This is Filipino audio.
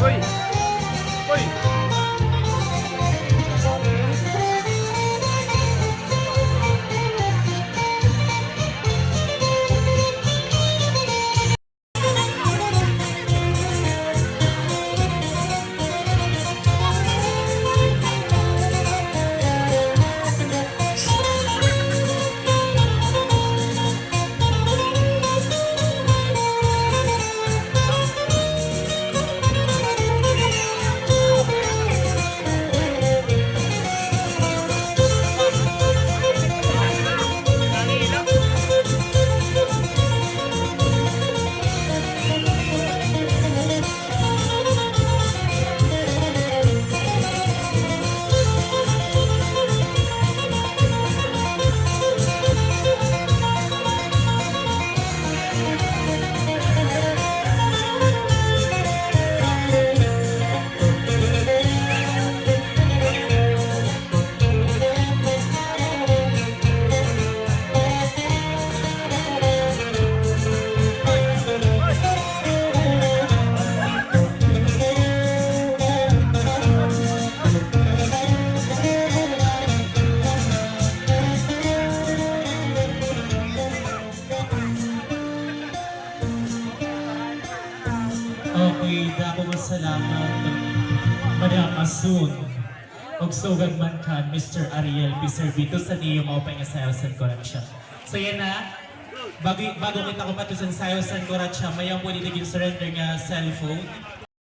Uy! Uy! Okay, dako mo salamat. Madam Asun. Og sugan man kan Mr. Ariel P. Servito sa niyo maupay nga sayo sa Kuratsa. So yan na. Bago kita ko pati sa sayo sa Kuratsa, mayang mo niligin surrender nga cellphone.